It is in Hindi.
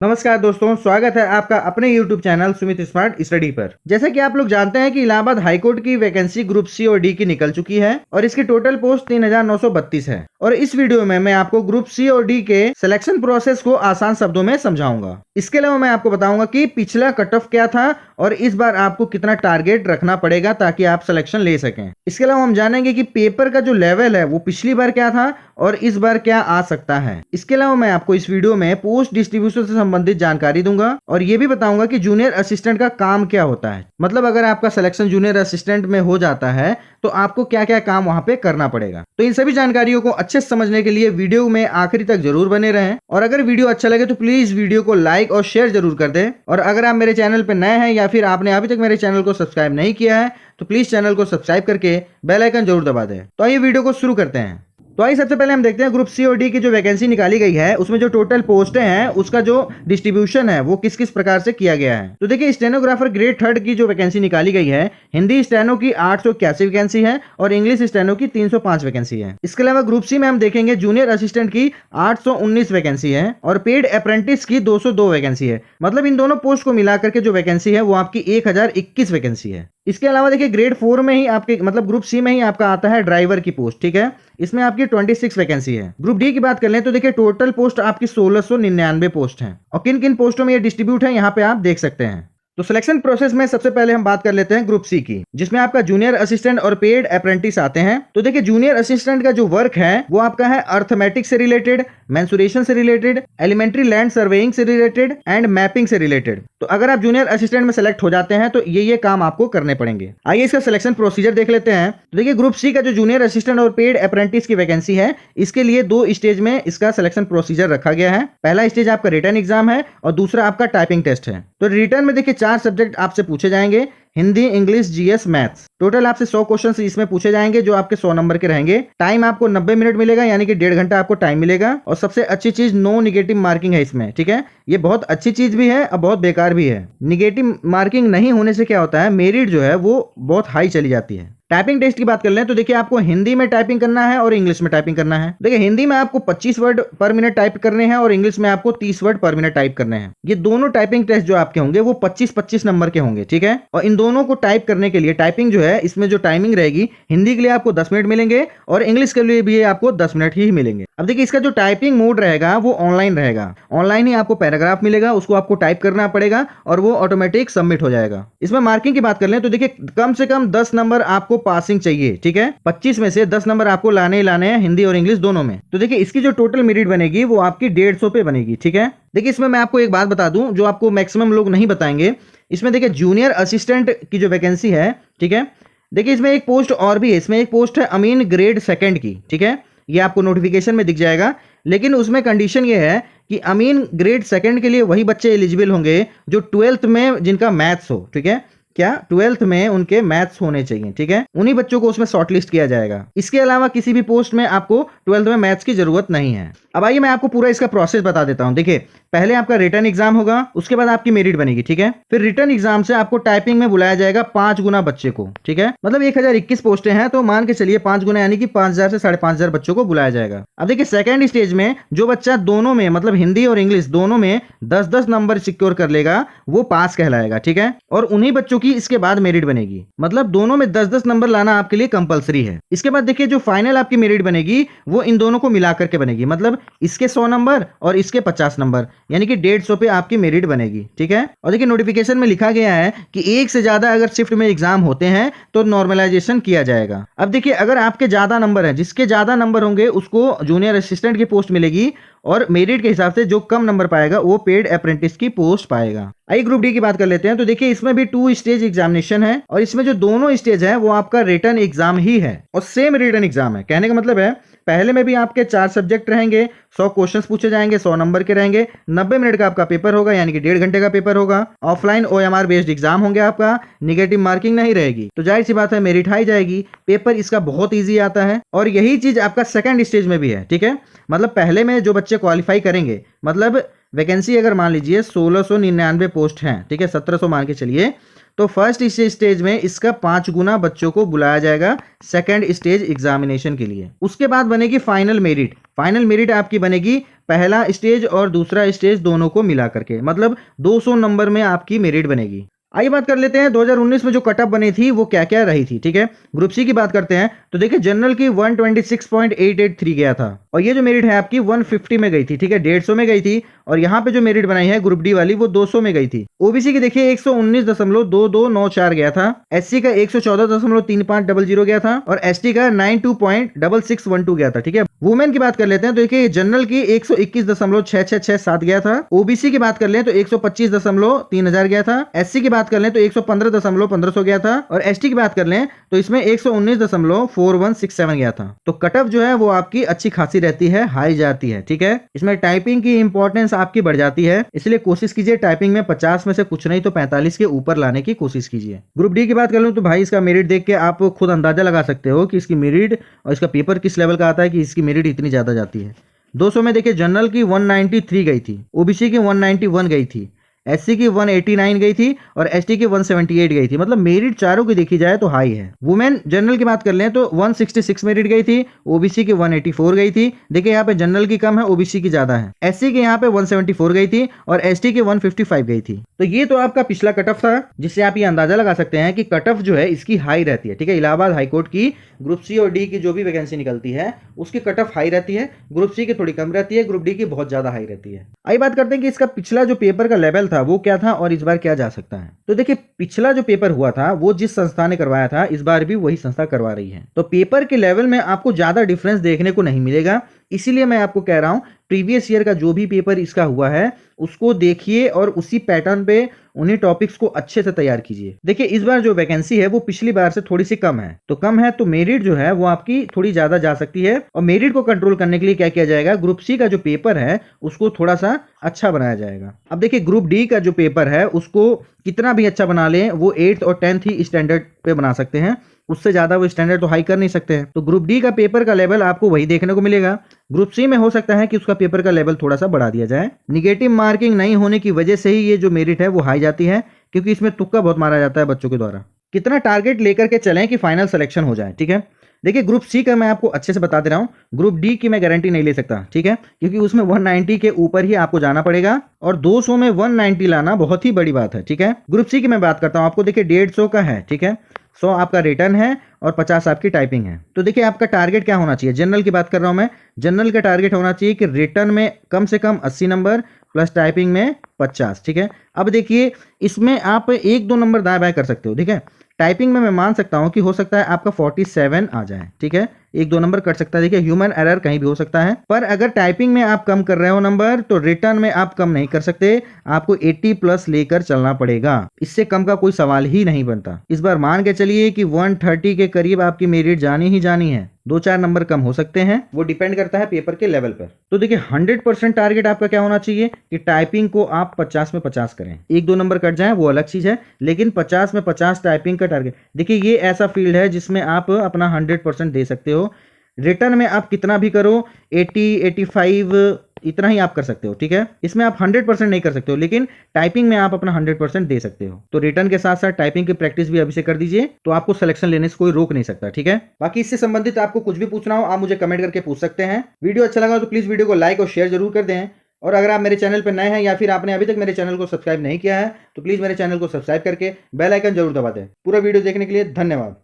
नमस्कार दोस्तों, स्वागत है आपका अपने YouTube channel Sumit smart study पर। जैसे कि आप लोग जानते हैं कि इलाहाबाद हाईकोर्ट की वैकेंसी ग्रुप सी और डी की निकल चुकी है और इसकी टोटल पोस्ट 3932 है। और इस वीडियो में मैं आपको ग्रुप सी और डी के सिलेक्शन प्रोसेस को आसान शब्दों में समझाऊंगा। इसके अलावा मैं आपको बताऊंगा कि पिछला कट ऑफ क्या था और इस बार आपको कितना टारगेट रखना पड़ेगा ताकि आप सिलेक्शन ले सकें। इसके अलावा हम जानेंगे कि पेपर का जो लेवल है वो पिछली बार क्या था और इस बार क्या आ सकता है। इसके अलावा मैं आपको इस वीडियो में पोस्ट डिस्ट्रीब्यूशन से संबंधित जानकारी दूंगा और ये भी बताऊंगा कि जूनियर असिस्टेंट का काम क्या होता है। मतलब अगर आपका सिलेक्शन जूनियर असिस्टेंट में हो जाता है तो आपको क्या क्या काम वहां पे करना पड़ेगा। तो इन सभी जानकारियों को अच्छे से समझने के लिए वीडियो में आखिरी तक जरूर बने रहें और अगर वीडियो अच्छा लगे तो प्लीज वीडियो को लाइक और शेयर जरूर कर दें। और अगर आप मेरे चैनल पर नए हैं या फिर आपने अभी तक मेरे चैनल को सब्सक्राइब नहीं किया है तो प्लीज चैनल को सब्सक्राइब करके बेल आइकन जरूर दबा दें। तो आइए वीडियो को शुरू करते हैं। तो आइए सबसे पहले हम देखते हैं ग्रुप सी और डी की जो वैकेंसी निकाली गई है उसमें जो टोटल पोस्टें हैं उसका जो डिस्ट्रीब्यूशन है वो किस किस प्रकार से किया गया है। तो देखिए, स्टेनोग्राफर ग्रेड 3 की जो वैकेंसी निकाली गई है, हिंदी स्टेनो की 881 वैकेंसी है और इंग्लिश स्टेनो की 305 वैकेंसी है। इसके अलावा ग्रुप सी में हम देखेंगे जूनियर असिस्टेंट की 819 वैकेंसी है और पेड अप्रेंटिस की 202 वैकेंसी है। मतलब इन दोनों पोस्ट को मिलाकर के जो वैकेंसी है वो आपकी 1021 वैकेंसी है। इसके अलावा देखिए, ग्रेड 4 में ही आपके मतलब ग्रुप सी में ही आपका आता है ड्राइवर की पोस्ट। ठीक है, इसमें आपकी 26 वैकेंसी है। ग्रुप डी की बात कर लें तो देखिए टोटल पोस्ट आपकी 1699 पोस्ट हैं और किन किन पोस्टों में ये डिस्ट्रीब्यूट है यहाँ पे आप देख सकते हैं। तो सिलेक्शन प्रोसेस में सबसे पहले हम बात कर लेते हैं ग्रुप सी की, जिसमें आपका जूनियर असिस्टेंट और पेड अप्रेंटिस आते हैं। तो देखिए, जूनियर असिस्टेंट का जो वर्क है वो आपका है अर्थमेटिक से रिलेटेड, मेंसुरेशन से रिलेटेड, एलिमेंट्री लैंड सर्वेइंग से रिलेटेड एंड मैपिंग से रिलेटेड। तो अगर आप जूनियर असिस्टेंट में सेलेक्ट हो जाते हैं तो ये काम आपको करने पड़ेंगे। आइए इसका सिलेक्शन प्रोसीजर देख लेते हैं। तो देखिए, ग्रुप सी का जो जूनियर असिस्टेंट और पेड अप्रेंटिस की वैकेंसी है इसके लिए 2 स्टेज में इसका सिलेक्शन प्रोसीजर रखा गया है। पहला स्टेज आपका रिटन एग्जाम है और दूसरा आपका टाइपिंग टेस्ट है। तो रिटन में देखिए 4 सब्जेक्ट आपसे पूछे जाएंगे, Hindi, English, GS, maths. Total आपसे 100 क्वेश्चन इसमें पूछे जाएंगे जो आपके 100 नंबर के रहेंगे। टाइम आपको 90 मिनट मिलेगा, यानी कि 1.5 घंटा आपको टाइम मिलेगा। और सबसे अच्छी चीज नो निगेटिव मार्किंग है इसमें। ठीक है, ये बहुत अच्छी चीज भी है और बहुत बेकार भी है। निगेटिव मार्किंग नहीं होने से क्या होता है, मेरिट जो है वो बहुत हाई चली जाती है। टाइपिंग टेस्ट की बात कर लें तो देखिए, आपको हिंदी में टाइपिंग करना है और इंग्लिश में टाइपिंग करना है। देखिए, हिंदी में आपको 25 वर्ड पर मिनट टाइप करने हैं और इंग्लिश में आपको 30 वर्ड पर मिनट टाइप करने हैं। ये दोनों टाइपिंग टेस्ट जो आपके होंगे वो 25-25 नंबर के होंगे। ठीक है, और इन दोनों को टाइप करने के लिए टाइपिंग जो है इसमें जो टाइमिंग रहेगी, हिंदी के लिए आपको 10 मिनट मिलेंगे और इंग्लिश के लिए भी आपको 10 मिनट ही मिलेंगे। अब देखिए, इसका जो टाइपिंग मोड रहेगा वो ऑनलाइन रहेगा। ऑनलाइन ही आपको पैराग्राफ मिलेगा, उसको आपको टाइप करना पड़ेगा और वो ऑटोमेटिक सबमिट हो जाएगा। इसमें मार्किंग की बात कर लें तो देखिए, कम से कम 10 नंबर आपको पासिंग चाहिए। ठीक है, 25 में से 10 नंबर आपको लाने ही लाने हैं, हिंदी और इंग्लिश दोनों में। तो देखिए, इसकी जो टोटल मेरिट बनेगी वो आपकी 150 पे बनेगी। ठीक है, देखिए इसमें मैं आपको एक बात बता दूं जो आपको मैक्सिमम लोग नहीं बताएंगे। इसमें देखिए, जूनियर असिस्टेंट की जो वैकेंसी है, ठीक है, देखिए इसमें एक पोस्ट और भी है। इसमें एक पोस्ट है अमीन ग्रेड 2 की। ठीक है, ये आपको नोटिफिकेशन में दिख जाएगा, लेकिन उसमें कंडीशन ये है कि अमीन ग्रेड 2 के लिए वही बच्चे एलिजिबल होंगे जो 12th में जिनका मैथ्स हो। ठीक है, क्या 12th में उनके मैथ्स होने चाहिए। ठीक है, उन्हीं बच्चों को उसमें शॉर्टलिस्ट किया जाएगा। इसके अलावा किसी भी पोस्ट में आपको 12th में मैथ्स की जरूरत नहीं है। अब आइए मैं आपको पूरा इसका प्रोसेस बता देता हूं। देखिए, पहले आपका रिटन एग्जाम होगा, उसके बाद आपकी मेरिट बनेगी। ठीक है, फिर रिटन एग्जाम से आपको टाइपिंग में बुलाया जाएगा 5 गुना बच्चे को। ठीक है, मतलब 1021 पोस्टें हैं तो मान के चलिए 5 गुना यानी कि 5000 से 5500 बच्चों को बुलाया जाएगा। अब देखिए, सेकंड स्टेज में जो बच्चा दोनों में मतलब हिंदी और इंग्लिश दोनों में 10-10 नंबर सिक्योर कर लेगा वो पास कहलाएगा। ठीक है, और उन्हीं बच्चों की इसके बाद मेरिट बनेगी। मतलब दोनों में 10-10 नंबर लाना आपके लिए कंपलसरी है। इसके बाद देखिए, जो फाइनल आपकी मेरिट बनेगी वो इन दोनों को मिलाकर के बनेगी। मतलब इसके 100 नंबर और इसके 50 नंबर, यानी कि 150 पे आपकी मेरिट बनेगी। ठीक है, और देखिए नोटिफिकेशन में लिखा गया है कि एक से ज्यादा अगर शिफ्ट में एग्जाम होते हैं तो नॉर्मलाइजेशन किया जाएगा। अब देखिए, अगर आपके ज्यादा नंबर है, जिसके ज्यादा नंबर होंगे उसको जूनियर असिस्टेंट की पोस्ट मिलेगी और मेरिट के हिसाब से जो कम नंबर पाएगा वो पेड अप्रेंटिस की पोस्ट पाएगा। आइए ग्रुप डी की बात कर लेते हैं। तो देखिए, इसमें भी 2 स्टेज एग्जामिनेशन है और इसमें जो दोनों स्टेज है वो आपका रिटन एग्जाम ही है और सेम रिटन एग्जाम है। कहने का मतलब है, पहले में भी आपके 4 सब्जेक्ट रहेंगे, 100 क्वेश्चंस पूछे जाएंगे, 100 नंबर के रहेंगे, 90 मिनट का आपका पेपर होगा, यानी कि 1.5 घंटे का पेपर होगा। ऑफलाइन OMR बेस्ड एग्जाम होंगे, आपका निगेटिव मार्किंग नहीं रहेगी। तो जाहिर सी बात है मेरिट हाई जाएगी। पेपर इसका बहुत ईजी आता है और यही चीज आपका सेकंड स्टेज में भी है। ठीक है, मतलब पहले में जो बच्चे क्वालिफाई करेंगे, मतलब वैकेंसी अगर मान लीजिए 1699 पोस्ट हैं, ठीक है, 1700 मान के चलिए, तो फर्स्ट स्टेज में इसका 5 गुना बच्चों को बुलाया जाएगा सेकंड स्टेज एग्जामिनेशन के लिए। उसके बाद बनेगी फाइनल मेरिट। फाइनल मेरिट आपकी बनेगी पहला स्टेज और दूसरा स्टेज दोनों को मिला करके, मतलब 200 नंबर में आपकी मेरिट बनेगी। आइए बात कर लेते हैं 2019 में जो कट ऑफ बनी थी वो क्या क्या रही थी, ठीक है। ग्रुप सी की बात करते हैं तो देखिए जनरल की 126.883 गया था और ये जो मेरिट है आपकी 150 में गई थी, ठीक है, 150 में गई थी। और यहाँ पे जो मेरिट बनाई है ग्रुप डी वाली वो 200 में गई थी। ओबीसी की देखिए 119.2294 गया था, एससी का 114.3500 गया था और एसटी का 92.6612 गया था, ठीक है। वुमेन की बात कर लेते हैं तो देखिए जनरल की 121.6667 गया था, ओबीसी की बात कर लें तो 125.3000 गया था, एससी की बात कर लें तो 115.1500 गया था और एसटी की बात कर लें तो इसमें 119.4167 गया था। तो कट ऑफ जो है वो आपकी अच्छी खासी रहती है, हाई जाती है, ठीक है। इसमें टाइपिंग की इंपॉर्टेंस आपकी बढ़ जाती है, इसलिए कोशिश कीजिए टाइपिंग में 50 में से कुछ नहीं तो 45 के ऊपर लाने की कोशिश कीजिए। ग्रुप डी की बात कर लूं तो भाई इसका मेरिट देख के आप खुद अंदाजा लगा सकते हो कि इसकी मेरिट और इसका पेपर किस लेवल का आता है कि इसकी मेरिट इतनी ज्यादा जाती है। 200 में देखिए जनरल की 193 गई थी, ओबीसी की 191 गई थी, एससी की 189 गई थी और एसटी की 178 गई थी। मतलब मेरिट चारों की देखी जाए तो हाई है। वुमेन जनरल की बात कर लें तो 166 मेरिट गई थी, ओबीसी की 184 गई थी। देखिए यहाँ पे जनरल की कम है, ओबीसी की ज्यादा है। एससी की यहाँ पे 174 गई थी और एसटी की 155 गई थी। तो ये तो आपका पिछला कट ऑफ था, जिससे आप ये अंदाजा लगा सकते हैं कि कट ऑफ जो है इसकी हाई रहती है, ठीक है। इलाहाबाद हाईकोर्ट की ग्रुप सी और डी की जो भी वैकेंसी निकलती है उसकी कट ऑफ हाई रहती है, ग्रुप सी की थोड़ी कम रहती है, ग्रुप डी की बहुत ज्यादा हाई रहती है। आइए बात करते हैं कि इसका पिछला जो पेपर का लेवल था वो क्या था और इस बार क्या जा सकता है। तो देखिए पिछला जो पेपर हुआ था वो जिस संस्था ने करवाया था इस बार भी वही संस्था करवा रही है, तो पेपर के लेवल में आपको ज्यादा डिफरेंस देखने को नहीं मिलेगा। इसीलिए मैं आपको कह रहा हूं प्रीवियस ईयर का जो भी पेपर इसका हुआ है उसको देखिए और उसी पैटर्न पे उन्हीं टॉपिक्स को अच्छे से तैयार कीजिए। देखिए इस बार जो वैकेंसी है वो पिछली बार से थोड़ी सी कम है, तो कम है तो मेरिट जो है वो आपकी थोड़ी ज्यादा जा सकती है। और मेरिट को कंट्रोल करने के लिए क्या किया जाएगा, ग्रुप सी का जो पेपर है उसको थोड़ा सा अच्छा बनाया जाएगा। अब देखिए ग्रुप डी का जो पेपर है उसको कितना भी अच्छा बना लें वो 8th और 10th ही स्टैंडर्ड पे बना सकते हैं, उससे ज्यादा वो स्टैंडर्ड तो हाई कर नहीं सकते हैं। तो ग्रुप डी का पेपर का लेवल आपको वही देखने को मिलेगा। ग्रुप सी में हो सकता है कि उसका पेपर का लेवल थोड़ा सा बढ़ा दिया जाए। निगेटिव मार्किंग नहीं होने की वजह से ही ये जो मेरिट है वो हाई जाती है, क्योंकि इसमें तुक्का बहुत मारा जाता है बच्चों के द्वारा। कितना टारगेट लेकर के चलें कि फाइनल सिलेक्शन हो जाए, ठीक है। देखिए ग्रुप सी का मैं आपको अच्छे से बता दे रहा हूं, ग्रुप डी की मैं गारंटी नहीं ले सकता, ठीक है, क्योंकि उसमें 190 के ऊपर ही आपको जाना पड़ेगा और 200 में 190 लाना बहुत ही बड़ी बात है, ठीक है। ग्रुप सी की मैं बात करता हूं, आपको देखिए 150 का है, ठीक है, 100 आपका रिटर्न है और 50 आपकी टाइपिंग है। तो देखिए आपका टारगेट क्या होना चाहिए, जनरल की बात कर रहा हूं मैं, जनरल का टारगेट होना चाहिए कि रिटर्न में कम से कम 80 नंबर प्लस टाइपिंग में 50, ठीक है। अब देखिए इसमें आप 1-2 नंबर दाएं बाएं कर सकते हो, ठीक है। टाइपिंग में मैं मान सकता हूं कि हो सकता है आपका 47 आ जाए, ठीक है, 1-2 नंबर कट सकता है। देखिए ह्यूमन एरर कहीं भी हो सकता है, पर अगर टाइपिंग में आप कम कर रहे हो नंबर तो रिटर्न में आप कम नहीं कर सकते, आपको 80 प्लस लेकर चलना पड़ेगा, इससे कम का कोई सवाल ही नहीं बनता। इस बार मान के चलिए कि 130 के करीब आपकी मेरिट जानी ही जानी है, 2-4 नंबर कम हो सकते हैं, वो डिपेंड करता है पेपर के लेवल पर। तो देखिए 100% टारगेट आपका क्या होना चाहिए कि टाइपिंग को आप 50 में 50 करें, 1-2 नंबर कट जाए वो अलग चीज है, लेकिन 50 में 50 टाइपिंग का टारगेट। देखिए ये ऐसा फील्ड है जिसमें आप अपना 100% दे सकते हो। रिटर्न में आप कितना भी करो 80-85 इतना ही आप कर सकते हो, ठीक है। इसमें आप 100% नहीं कर सकते हो, लेकिन टाइपिंग में आप अपना 100% दे सकते हो। तो रिटर्न के साथ साथ टाइपिंग की प्रैक्टिस भी अभी से कर दीजिए, तो आपको सिलेक्शन लेने से कोई रोक नहीं सकता, ठीक है। बाकी इससे संबंधित आपको कुछ भी पूछना हो आप मुझे कमेंट करके पूछ सकते हैं। वीडियो अच्छा लगा तो प्लीज वीडियो को लाइक और शेयर जरूर कर दें, और अगर आप मेरे चैनल पर नए हैं या फिर आपने अभी तक मेरे चैनल को सब्सक्राइब नहीं किया है तो प्लीज मेरे चैनल को सब्सक्राइब करके बेल आइकन जरूर दबा दें। पूरा वीडियो देखने के लिए धन्यवाद।